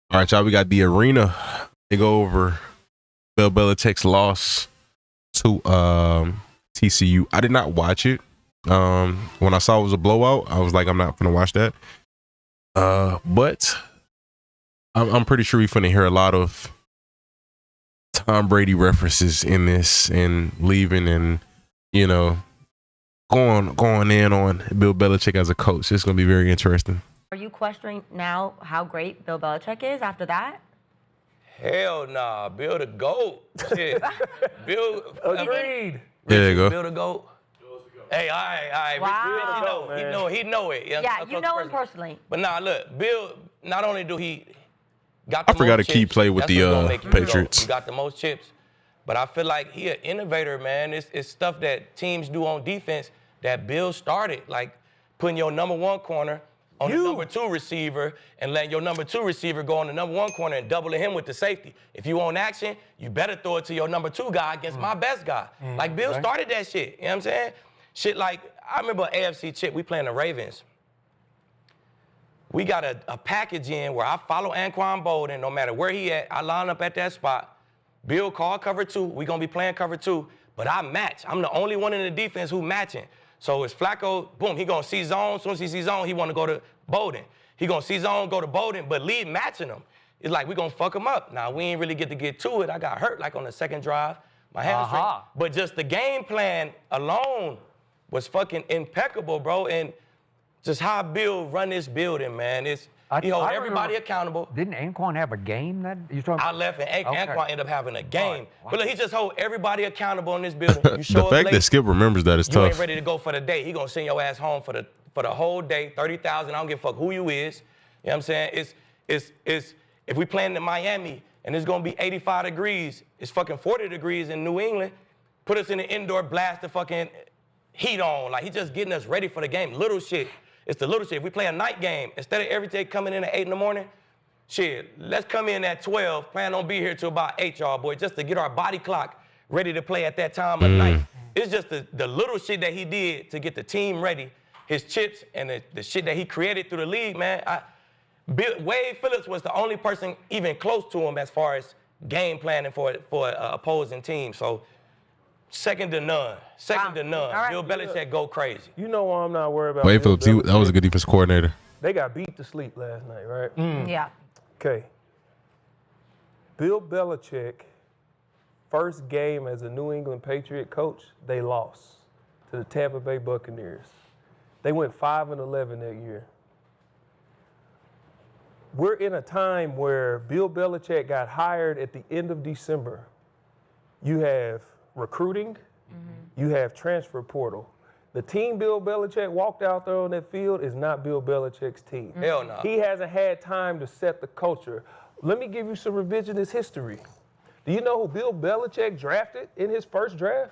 All right, y'all. We got the arena. They go over Bill Belichick's loss to TCU. I did not watch it. When I saw it was a blowout, I was like, I'm not gonna watch that. But I'm pretty sure we're gonna hear a lot of Tom Brady references in this and leaving and going in on Bill Belichick as a coach. It's gonna be very interesting. Are you questioning now how great Bill Belichick is after that? Hell nah, Bill the GOAT. Shit. Bill, agreed. There you go. Bill the GOAT. Hey, all right. Wow. He know it. Yeah, you know him personally. But nah, look, Bill, not only do he got I the forgot most a key chips, play with that's what's gonna the make you Patriots. GOAT. He got the most chips. But I feel like he an innovator, man. It's stuff that teams do on defense that Bill started, like putting your number one corner on the number two receiver and letting your number two receiver go on the number one corner and doubling him with the safety. If you want action, you better throw it to your number two guy against my best guy. Like Bill started that shit, you know what I'm saying? Shit like, I remember AFC chip, we playing the Ravens. We got a package in where I follow Anquan Bolden, no matter where he at, I line up at that spot. Bill call cover two, we gonna be playing cover two, but I match. I'm the only one in the defense who matching. So it's Flacco, boom, he gonna see zone. As soon as he sees zone, he wanna go to Bolden. He gonna see zone, go to Bolden, but lead matching him. It's like we gonna fuck him up. Now, we ain't really get to it. I got hurt like on the second drive, my hamstring. But just the game plan alone was fucking impeccable, bro. And just how Bill run this building, man, he hold everybody accountable. Didn't Anquan have a game that you talking I about? left and Anquan ended up having a game. Wow. But look, he just hold everybody accountable in this building. You show The up fact late, that Skip remembers that is you tough. ain't ready to go for the day. He gonna send your ass home for the whole day, 30,000. I don't give a fuck who you is. You know what I'm saying? It's if we playing in Miami and it's gonna be 85 degrees, it's fucking 40 degrees in New England. Put us in the indoor, blast the fucking heat on. Like, he just getting us ready for the game. Little shit. It's the little shit. If we play a night game, instead of every day coming in at 8 in the morning, shit, let's come in at 12, plan on be here till about 8, y'all, boy, just to get our body clock ready to play at that time of night. It's just the little shit that he did to get the team ready, his chips and the shit that he created through the league, man. Wade Phillips was the only person even close to him as far as game planning for opposing team. So, second to none. Second to none. Right. Bill Belichick go crazy. You know why I'm not worried about Wade Bill Phillips, that was a good defense coordinator. They got beat to sleep last night, right? Yeah. Okay. Bill Belichick, first game as a New England Patriot coach, they lost to the Tampa Bay Buccaneers. They went 5-11 that year. We're in a time where Bill Belichick got hired at the end of December. You have recruiting, you have transfer portal. The team Bill Belichick walked out there on that field is not Bill Belichick's team. Hell no. He hasn't had time to set the culture. Let me give you some revisionist history. Do you know who Bill Belichick drafted in his first draft?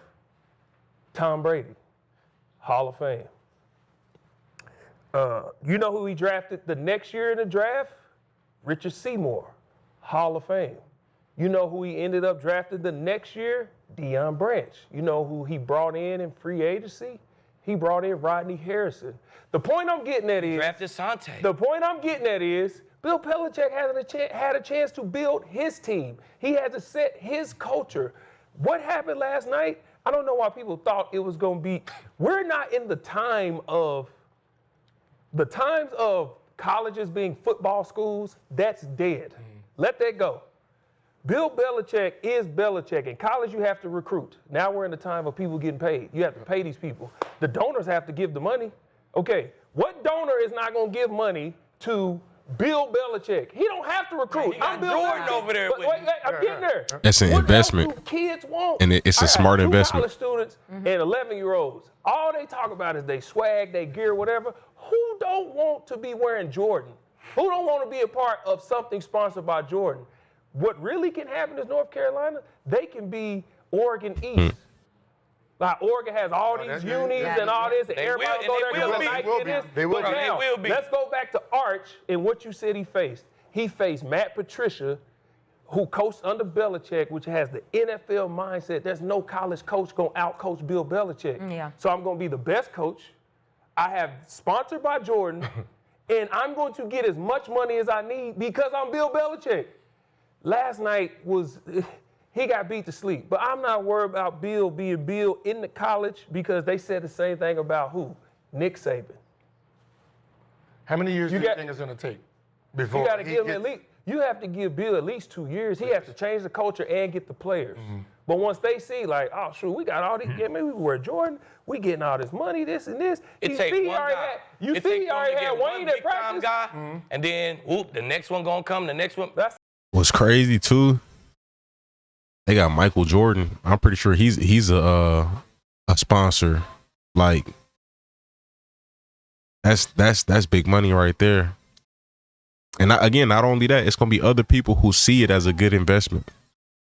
Tom Brady, Hall of Fame. You know who he drafted the next year in the draft? Richard Seymour, Hall of Fame. You know who he ended up drafting the next year? Deion Branch. You know who he brought in free agency? He brought in Rodney Harrison. The point I'm getting at is... Drafted Sante. The point I'm getting at is Bill Belichick had a chance to build his team. He had to set his culture. What happened last night? I don't know why people thought it was going to be... We're not in the times of colleges being football schools. That's dead. Let that go. Bill Belichick is Belichick. In college, you have to recruit. Now we're in the time of people getting paid. You have to pay these people. The donors have to give the money. Okay, what donor is not going to give money to Bill Belichick? He don't have to recruit. I'm Bill Jordan over there. I'm getting there. That's an investment. What else do kids want? And it's a smart investment. College students and 11-year-olds. All they talk about is they swag, they gear, whatever. Who don't want to be wearing Jordan? Who don't want to be a part of something sponsored by Jordan? What really can happen is North Carolina, they can be Oregon East. Like Oregon has all these unis and all this, and everybody go there to unite in this. They will be. Let's go back to Arch and what you said he faced. He faced Matt Patricia, who coached under Belichick, which has the NFL mindset. There's no college coach going to out-coach Bill Belichick. Yeah. So I'm going to be the best coach. I have sponsored by Jordan, and I'm going to get as much money as I need because I'm Bill Belichick. Last night he got beat to sleep, but I'm not worried about Bill being Bill in the college because they said the same thing about who? Nick Saban. How many years do you think it's going to take before you got to give him at least? You have to give Bill at least 2 years. He has to change the culture and get the players. But once they see, like, oh, shoot, we got all these, yeah, maybe we wear Jordan, we getting all this money, this and this. It takes one guy. You see, he already had Wayne at practice. Guy, and then, whoop, the next one going to come, the next one. What's crazy, too, they got Michael Jordan. I'm pretty sure he's a sponsor. Like, that's big money right there. And again, not only that, it's going to be other people who see it as a good investment.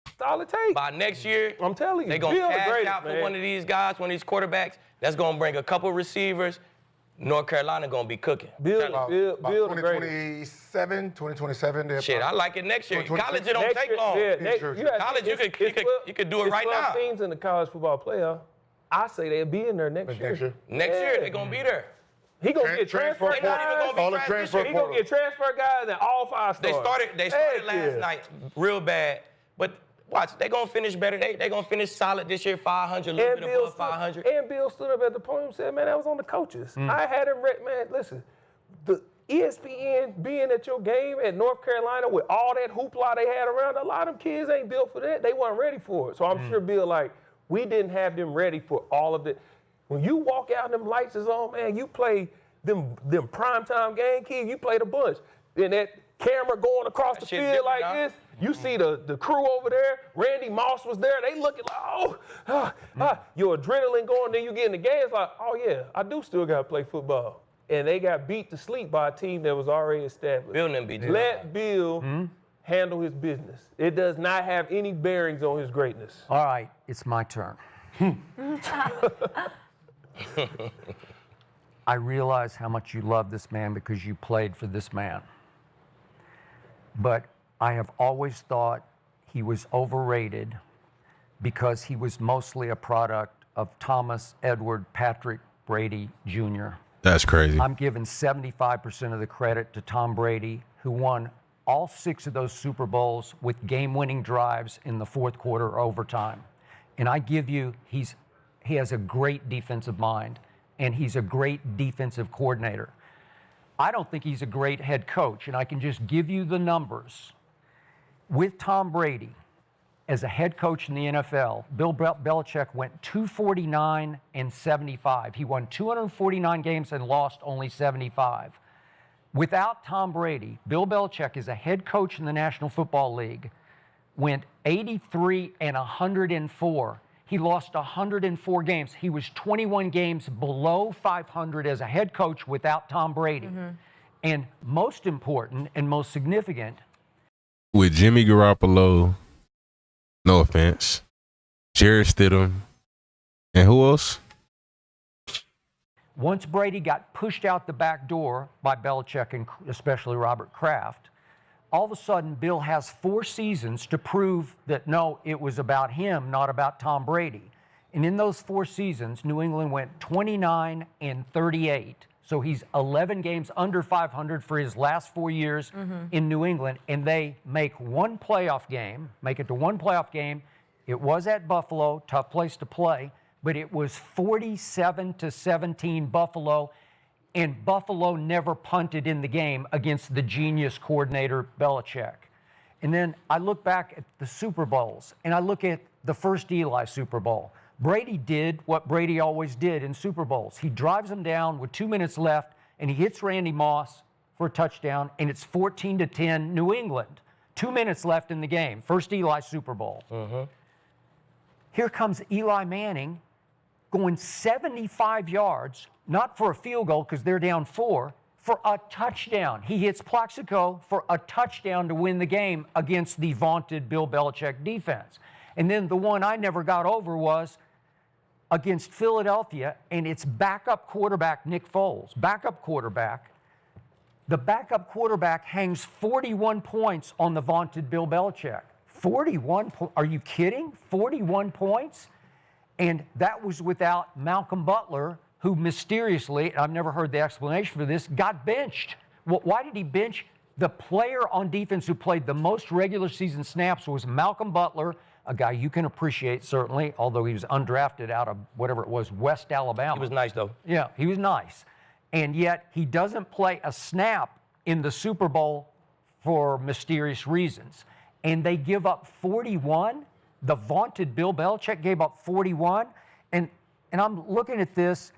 That's all it takes. By next year, I'm telling you, they're going to cash greatest, out for man. one of these guys, one of these quarterbacks. That's going to bring a couple receivers. North Carolina going to be cooking. Bill About the greatest. 2027. Shit, I like it next year. 2026. College, it don't take long. College, you could do it right now. 12 teams in the college football playoff. I say they'll be in there next year. Next year, they're going to be there. He gonna get transfer guys. He gonna get transfer guys and all 5 stars. They started last night real bad, but watch, they gonna finish better. They gonna finish solid this year, 500, a little bit above 500. And Bill stood up at the podium and said, man, that was on the coaches. I had him man, listen, the ESPN being at your game at North Carolina with all that hoopla they had around, a lot of them kids ain't built for that. They weren't ready for it. So I'm sure Bill, like, we didn't have them ready for all of it. When you walk out and them lights is on, man, you play them primetime game, kid, you played a bunch. And that camera going across the field like this, you see the crew over there, Randy Moss was there, they looking like, your adrenaline going, then you get in the game, it's like, oh yeah, I do still got to play football. And they got beat to sleep by a team that was already established. Bill didn't beat them. Let Bill handle his business. It does not have any bearings on his greatness. All right, it's my turn. I realize how much you love this man because you played for this man. But I have always thought he was overrated because he was mostly a product of Thomas Edward Patrick Brady Jr. That's crazy. I'm giving 75% of the credit to Tom Brady, who won all 6 of those Super Bowls with game-winning drives in the fourth quarter or overtime. And I give you, he has a great defensive mind, and he's a great defensive coordinator. I don't think he's a great head coach, and I can just give you the numbers. With Tom Brady as a head coach in the NFL, Bill Belichick went 249 and 75. He won 249 games and lost only 75. Without Tom Brady, Bill Belichick as a head coach in the National Football League went 83 and 104. He lost 104 games. He was 21 games below 500 as a head coach without Tom Brady. And most important and most significant, with Jimmy Garoppolo, no offense, Jarrett Stidham, and who else? once Brady got pushed out the back door by Belichick and especially Robert Kraft, all of a sudden Bill has 4 seasons to prove that no, it was about him, not about Tom Brady. And in those 4 seasons, New England went 29 and 38. So he's 11 games under 500 for his last 4 years in New England, and they make one playoff game, make it to one playoff game. It was at Buffalo, tough place to play, but it was 47-17 Buffalo, and Buffalo never punted in the game against the genius coordinator Belichick. And then I look back at the Super Bowls, and I look at the first Eli Super Bowl. Brady did what Brady always did in Super Bowls. He drives them down with 2 minutes left, and he hits Randy Moss for a touchdown, and it's 14-10 New England. 2 minutes left in the game. First Eli Super Bowl. Here comes Eli Manning going 75 yards, not for a field goal because they're down 4, for a touchdown. He hits Plaxico for a touchdown to win the game against the vaunted Bill Belichick defense. And then the one I never got over was against Philadelphia, and it's backup quarterback Nick Foles. Backup quarterback. The backup quarterback hangs 41 points on the vaunted Bill Belichick. 41 points? Are you kidding? 41 points? And that was without Malcolm Butler, who mysteriously, I've never heard the explanation for this, got benched. Why did he bench? The player on defense who played the most regular season snaps was Malcolm Butler, a guy you can appreciate, certainly, although he was undrafted out of whatever it was, West Alabama. He was nice, though. Yeah, he was nice. And yet he doesn't play a snap in the Super Bowl for mysterious reasons. And they give up 41. The vaunted Bill Belichick gave up 41. And I'm looking at this.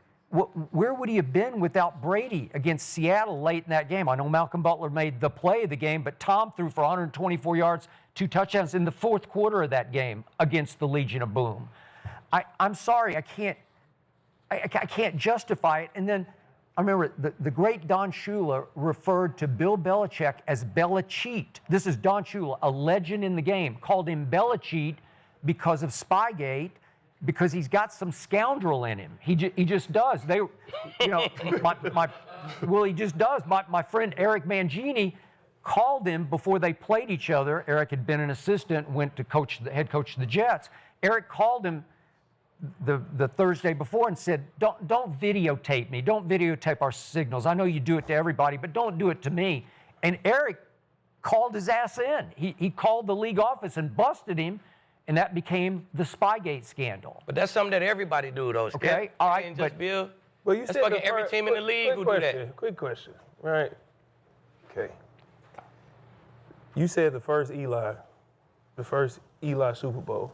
Where would he have been without Brady against Seattle late in that game? I know Malcolm Butler made the play of the game, but Tom threw for 124 yards, 2 touchdowns in the fourth quarter of that game against the Legion of Boom. I'm sorry, I can't justify it. And then I remember the great Don Shula referred to Bill Belichick as Belicheat. This is Don Shula, a legend in the game, called him Belicheat because of Spygate, because he's got some scoundrel in him. He just does. He just does. My friend Eric Mangini called him before they played each other. Eric had been an assistant, went to head coach of the Jets. Eric called him the Thursday before and said, don't videotape me. Don't videotape our signals. I know you do it to everybody, but don't do it to me. And Eric called his ass in. He called the league office and busted him, and that became the Spygate scandal. But that's something that everybody do, though. Skip. Okay, all right, Just Bill. Well, you that's said fucking every team in the league who do that. Quick question, right? Okay. You said the first Eli Super Bowl.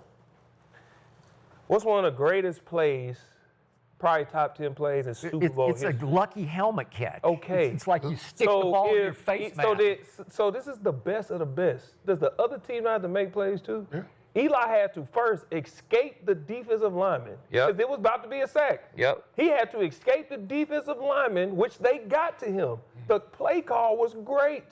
What's one of the greatest plays, probably top 10 plays in Super Bowl It's history? a lucky helmet catch. Okay. It's like you stick the ball in your face mask. So this is the best of the best. Does the other team not have to make plays too? Yeah. Eli had to first escape the defensive lineman. Yep. Because it was about to be a sack. Yep. He had to escape the defensive lineman, which they got to him. The play call was great.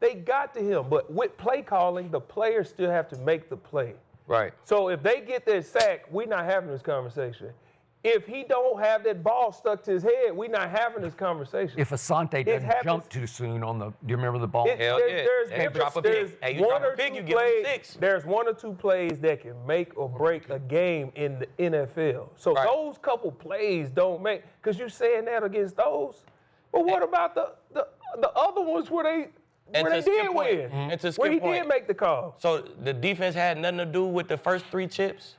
They got to him. But with play calling, the players still have to make the play. Right. So if they get that sack, we're not having this conversation. If he don't have that ball stuck to his head, we're not having this conversation. If Asante doesn't jump too soon on the, do you remember the ball? Hell yeah. Hey, drop a pick. Hey, you drop a pick, you give him 6. There's 1 or 2 plays that can make or break a game in the NFL. So those couple plays don't make, because you're saying that against those. But what about the other ones where they did win? Where he did make the call. So the defense had nothing to do with the first 3 chips?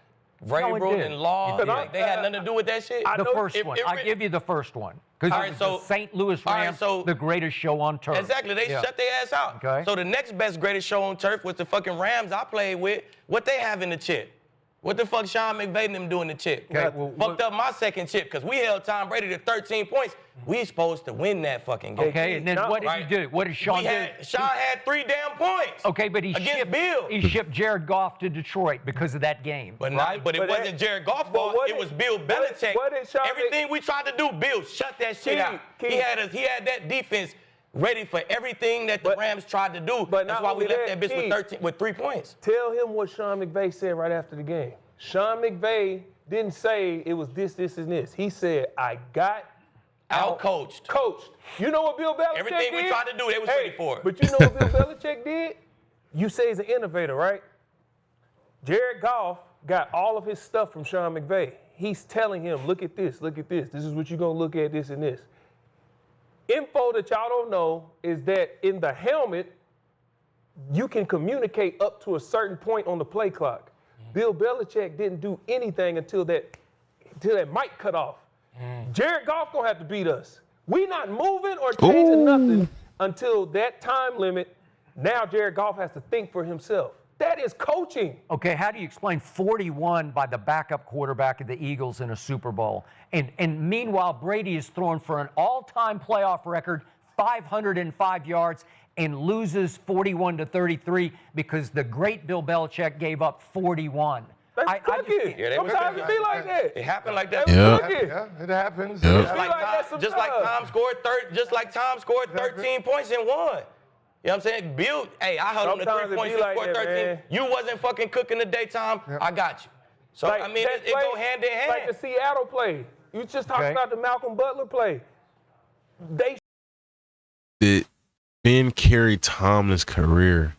Vrabel and Law, they had nothing to do with that shit? The first one. I give you the first one. Because the St. Louis Rams, the greatest show on turf. Exactly. They shut their ass out. Okay. So the next best greatest show on turf was the fucking Rams I played with. What they have in the chip? What the fuck Sean McVay and them doing the chip? Okay, fucked up my second chip because we held Tom Brady to 13 points. We supposed to win that fucking game. Okay, and then what did he do? What did Sean do? Sean had 3 damn points. Okay, but he shipped Jared Goff to Detroit because of that game. But it wasn't Jared Goff's fault. It was Bill Belichick. Everything we tried to do, Bill shut that shit out. He had that defense ready for everything that the Rams tried to do. That's why we left that bitch with 3 points. Tell him what Sean McVay said right after the game. Sean McVay didn't say it was this, and this. He said, I got out-coached. Coached. You know what Bill Belichick did? Everything we tried to do, they was ready for it. But you know what Bill Belichick did? You say he's an innovator, right? Jared Goff got all of his stuff from Sean McVay. He's telling him, look at this. This is what you're going to look at, this and this. Info that y'all don't know is that in the helmet, you can communicate up to a certain point on the play clock. Bill Belichick didn't do anything until that mic cut off. Jared Goff gonna have to beat us. We not moving or changing nothing until that time limit. Now Jared Goff has to think for himself. That is coaching. Okay, how do you explain 41 by the backup quarterback of the Eagles in a Super Bowl? And meanwhile, Brady is throwing for an all-time playoff record, 505 yards, and loses 41-33 because the great Bill Belichick gave up 41. That's cooking. Sometimes it be like that. It happened like that. Yeah, it happens. Just like Tom scored 13 points and won. You know what I'm saying? Bill, hey, I held him to 3 points, he scored 13. Man. You wasn't fucking cooking the daytime. Yep. I got you. So, I mean, it go hand in hand. Like the Seattle play. You just talked about the Malcolm Butler play. Did Ben carry Tomlin's career?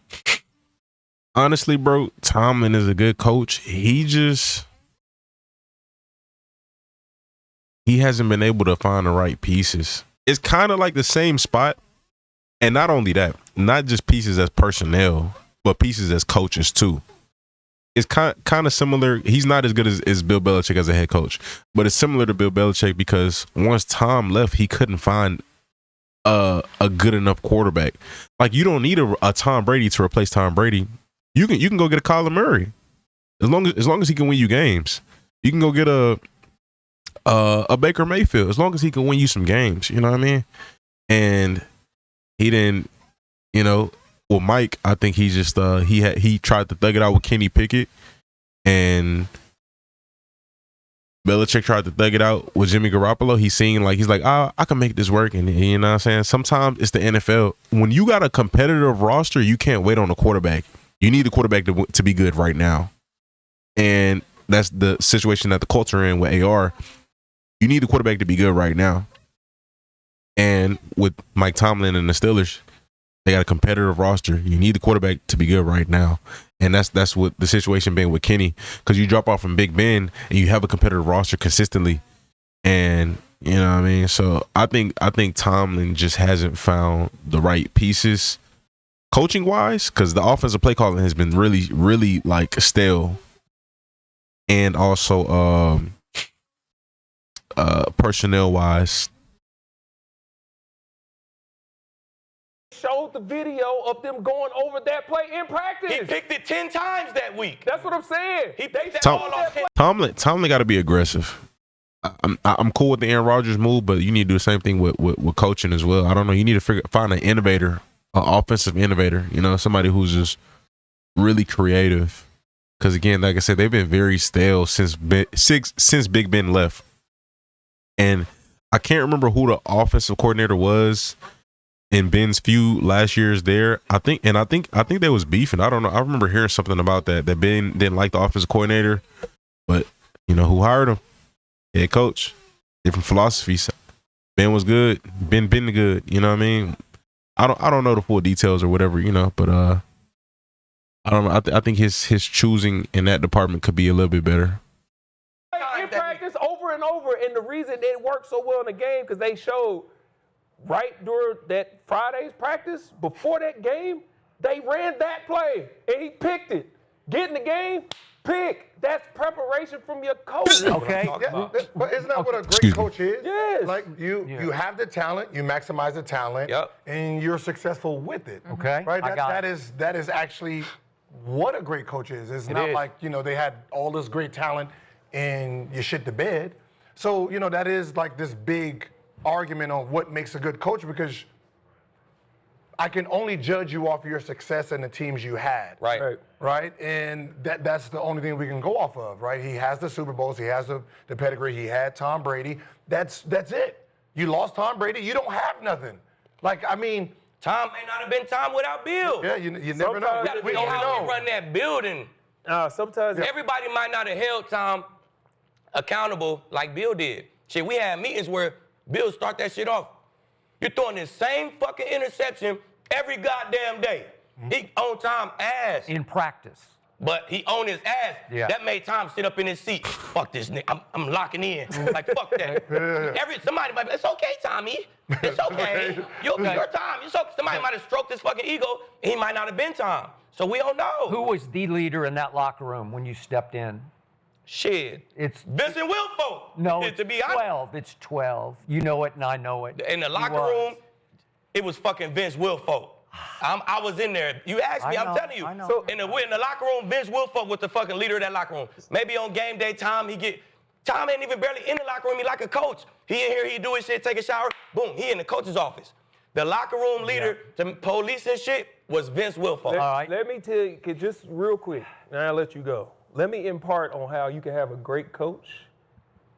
Honestly, bro, Tomlin is a good coach. He hasn't been able to find the right pieces. It's kind of like the same spot And not only that, not just pieces as personnel, but pieces as coaches too. It's kind of similar. He's not as good as Bill Belichick as a head coach, but it's similar to Bill Belichick because once Tom left, he couldn't find a good enough quarterback. Like, you don't need a Tom Brady to replace Tom Brady. You can go get a Kyler Murray as long as he can win you games. You can go get a Baker Mayfield as long as he can win you some games. You know what I mean? And he didn't. Well, Mike, I think he just he tried to thug it out with Kenny Pickett, and Belichick tried to thug it out with Jimmy Garoppolo. He's like, I can make this work, and you know what I'm saying? Sometimes it's the NFL. When you got a competitive roster, you can't wait on the quarterback. You need the quarterback to be good right now, and that's the situation that the Colts are in with AR. You need the quarterback to be good right now, and with Mike Tomlin and the Steelers, they got a competitive roster. You need the quarterback to be good right now. And that's what the situation been with Kenny. Because you drop off from Big Ben and you have a competitive roster consistently. And you know what I mean? So I think Tomlin just hasn't found the right pieces coaching wise, because the offensive play calling has been really, really like stale. And also personnel wise. Showed the video of them going over that play in practice. He picked it 10 times that week. That's what I'm saying. He picked that ball off 10. Tomlin got to be aggressive. I'm cool with the Aaron Rodgers move, but you need to do the same thing with coaching as well. I don't know. You need to find an innovator, an offensive innovator. Somebody who's just really creative. Because again, like I said, they've been very stale since Big Ben left, and I can't remember who the offensive coordinator was in Ben's few last years there. I think they was beefing. I don't know. I remember hearing something about that Ben didn't like the offensive coordinator, but who hired him? Head coach. Different philosophies. Ben was good. Ben good. You know what I mean? I don't know the full details or whatever, but I don't know. I think his choosing in that department could be a little bit better. In practice over and over, and the reason it worked so well in the game because they showed right during that Friday's practice, before that game, they ran that play, and he picked it. Get in the game, pick. That's preparation from your coach. Okay. Yeah, but isn't that what a great coach is? Yes. Like, you have the talent, you maximize the talent, and you're successful with it. Okay. Right? That is actually what a great coach is. It's not like, they had all this great talent and you shit the bed. So, that is like this big argument on what makes a good coach, because I can only judge you off of your success and the teams you had. Right? And that's the only thing we can go off of, right? He has the Super Bowls, he has the pedigree, he had Tom Brady. That's it. You lost Tom Brady, you don't have nothing. Like, I mean, Tom may not have been Tom without Bill. Yeah, you never know. We don't know. Run that building. Sometimes everybody might not have held Tom accountable like Bill did. Shit, we had meetings where Bill start that shit off. You're throwing this same fucking interception every goddamn day. He owned Tom's ass. In practice. But he owned his ass. Yeah. That made Tom sit up in his seat. Fuck this nigga. I'm locking in. Like, fuck that. Somebody might be, it's okay, Tommy. It's okay. Your time. It's okay. Somebody might have stroked his fucking ego, and he might not have been Tom. So we don't know. Who was the leader in that locker room when you stepped in? Shit. It's Vincent Wilfork. No, to be 12. It's 12. You know it, and I know it. In the locker room, it was fucking Vince Wilfork. I was in there. You asked me, I'm telling you. So in the locker room, Vince Wilfork was the fucking leader of that locker room. Maybe on game day, Tom ain't even barely in the locker room. He like a coach. He in here, he do his shit, take a shower, boom, he in the coach's office. The locker room leader, the police and shit, was Vince Wilfork. All right. Let me tell you, just real quick, and I'll let you go. Let me impart on how you can have a great coach,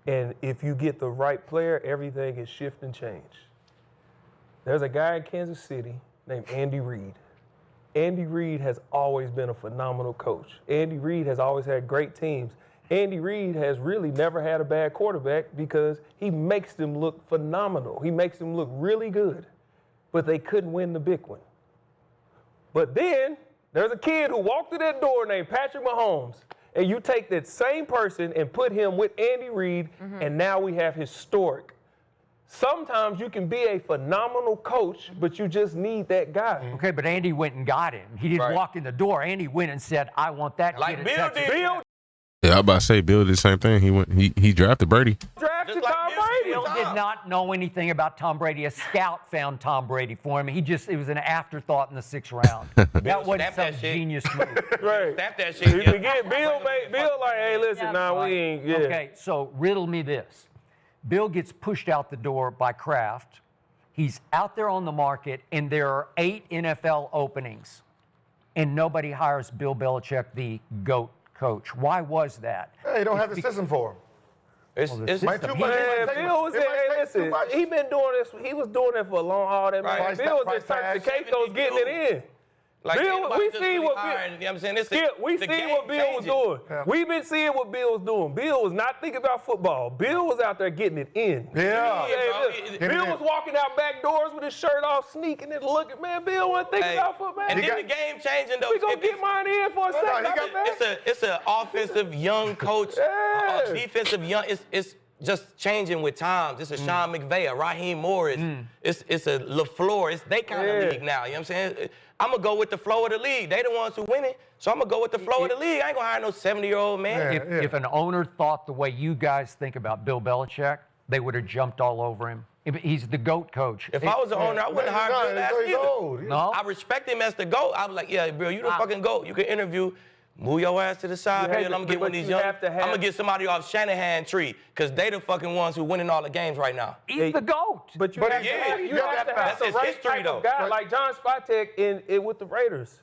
and if you get the right player, everything can shift and change. There's a guy in Kansas City named Andy Reid. Andy Reid has always been a phenomenal coach. Andy Reid has always had great teams. Andy Reid has really never had a bad quarterback because he makes them look phenomenal. He makes them look really good, but they couldn't win the big one. But then there's a kid who walked through that door named Patrick Mahomes, and you take that same person and put him with Andy Reid, and now we have historic Sometimes you can be a phenomenal coach, but you just need that guy. Okay, but Andy went and got him. He didn't walk in the door. Andy went and said, I want that Like kid Bill at Texas. did. Bill Yeah, I about to say Bill did the same thing. He drafted Brady. drafted Just like Tom Bill Brady. Bill did not know anything about Tom Brady. A scout found Tom Brady for him. It was an afterthought in the 6th round. That wasn't snapped some that shit. genius move. Right. Snap that You shit. forget Bill like, hey, listen, Yeah. nah, we ain't, yeah. Okay, so riddle me this. Bill gets pushed out the door by Kraft. He's out there on the market, and there are 8 NFL openings, and nobody hires Bill Belichick, the GOAT coach. Why was that? Hey, you don't have the system for him. It's Might too much. Man, Bill was It might hey, take listen, too much. he been doing this, he was doing it for a long, all that, man. Right. Bill was Price just touching the tag. cake, those getting it in. like Bill, anybody we just see really what hiring, you know what I'm saying? It's Yeah, we the see game what Bill was changing. doing. Yeah. We've been seeing what Bill was doing. Bill was not thinking about football. Bill was out there getting it in. Yeah. bro. Look, Bill was walking out back doors with his shirt off, sneaking and looking. Man, Bill wasn't thinking Hey, about football. and Man, then the game changing though. we gonna If get it's- mine in for a no, second. he got man. It's an offensive young coach, Yeah. defensive young. It's just changing with times. It's a Sean McVay, a Raheem Morris. It's a LaFleur. It's they kind of Yeah. league now. You know what I'm saying? I'm gonna go with the flow of the league. They the ones who winning, so I'm gonna go with the flow of the league. I ain't gonna hire no 70-year-old man. Yeah. If an owner thought the way you guys think about Bill Belichick, they would have jumped all over him. He's the GOAT coach. If I was the owner, I wouldn't hire Bill last He's either. old. No? I respect him as the GOAT. I was like, yeah, Bill, you the fucking GOAT. You can interview. Move your ass to the side, Yeah, Bill. I'm gonna get but one of these you young. have to have- I'm gonna get somebody off Shanahan tree, cause they the fucking ones who winning all the games right now. He's the GOAT. But you But have, yeah, to, have, you you have have to to have have the his right history, type though. of guy Right. like John Spytek in with the Raiders.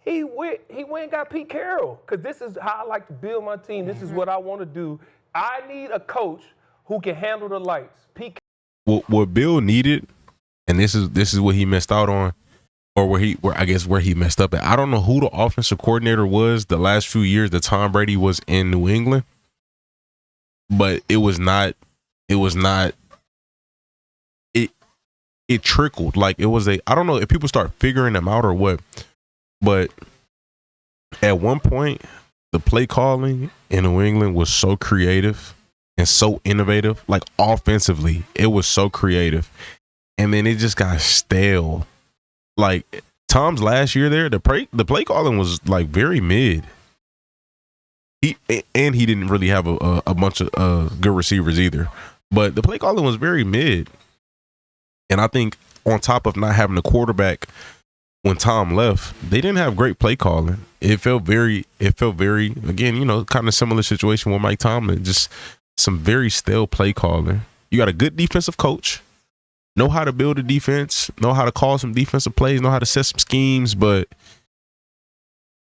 He went and got Pete Carroll because this is how I like to build my team. This is what I want to do. I need a coach who can handle the lights. Pete. What Bill needed, and this is what he missed out on, or where he messed up at. I don't know who the offensive coordinator was the last few years that Tom Brady was in New England, but it was not. It trickled like it was I don't know if people start figuring them out or what, but at one point the play calling in New England was so creative and so innovative, like offensively it was so creative, and then it just got stale. Like Tom's last year there, the play calling was like very mid. He didn't really have a bunch of good receivers either, but the play calling was very mid. And I think on top of not having a quarterback when Tom left, they didn't have great play calling. It felt very again, you know, kind of similar situation with Mike Tomlin, just some very stale play calling. You got a good defensive coach, know how to build a defense, know how to call some defensive plays, know how to set some schemes, but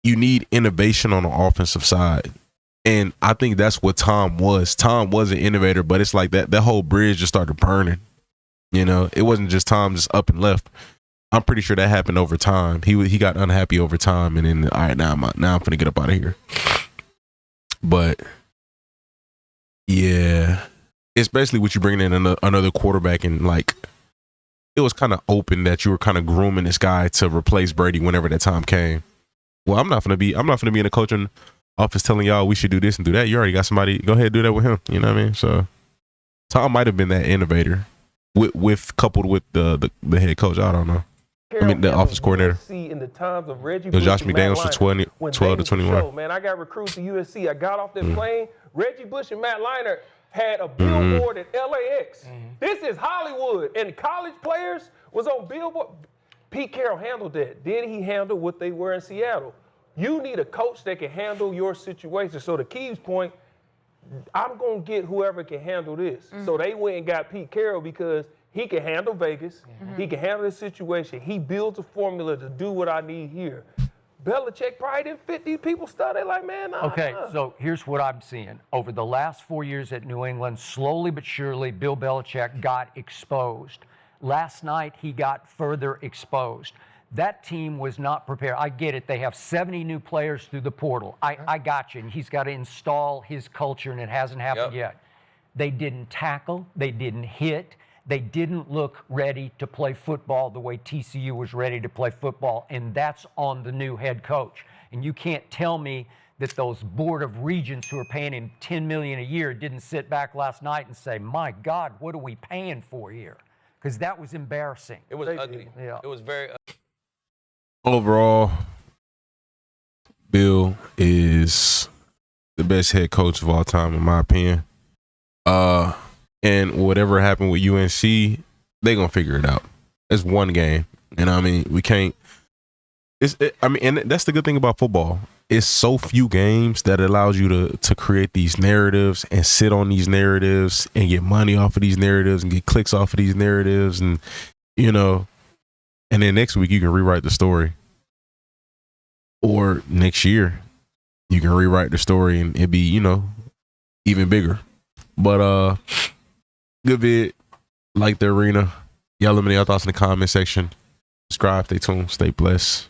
you need innovation on the offensive side. And I think that's what Tom was. Tom was an innovator, but it's like that whole bridge just started burning. You know, it wasn't just Tom just up and left. I'm pretty sure that happened over time. He got unhappy over time, and then all right, now I'm finna get up out of here. But yeah, especially with you bringing in another quarterback, and like it was kind of open that you were kind of grooming this guy to replace Brady whenever that time came. Well, I'm not gonna be in the coaching office telling y'all we should do this and do that. You already got somebody. Go ahead, do that with him. You know what I mean? So Tom might have been that innovator. With coupled with the head coach, I don't know. I mean, the offense coordinator. See in the times of Reggie It was Josh Bush and Matt McDaniels for Leinart, 12 when to things were 21. show, man, I got recruited to UNC. I got off that plane. Reggie Bush and Matt Leinart had a billboard at LAX. This is Hollywood, and college players was on billboard. Pete Carroll handled that. Then he handled what they were in Seattle. You need a coach that can handle your situation. So to Keith's point, I'm going to get whoever can handle this. So they went and got Pete Carroll because he can handle Vegas. He can handle the situation. He builds a formula to do what I need here. Belichick probably didn't fit these people's stuff. They're like, man, nah. Okay, so here's what I'm seeing. Over the last 4 years at New England, slowly but surely, Bill Belichick got exposed. Last night, he got further exposed. That team was not prepared. I get it. They have 70 new players through the portal. I got you. And he's got to install his culture, and it hasn't happened yet. They didn't tackle. They didn't hit. They didn't look ready to play football the way TCU was ready to play football, and that's on the new head coach. And you can't tell me that those board of regents who are paying him $10 million a year didn't sit back last night and say, my God, what are we paying for here? Because that was embarrassing. It was ugly. Yeah. It was very Overall, Bill is the best head coach of all time, in my opinion. And whatever happened with UNC, they're gonna figure it out. It's one game, and I mean, we can't. And that's the good thing about football. It's so few games that allows you to create these narratives and sit on these narratives and get money off of these narratives and get clicks off of these narratives, and and then next week you can rewrite the story, or next year you can rewrite the story and it be even bigger. But good vid, like the arena. Y'all let me know your thoughts in the comment section. Subscribe, stay tuned, stay blessed.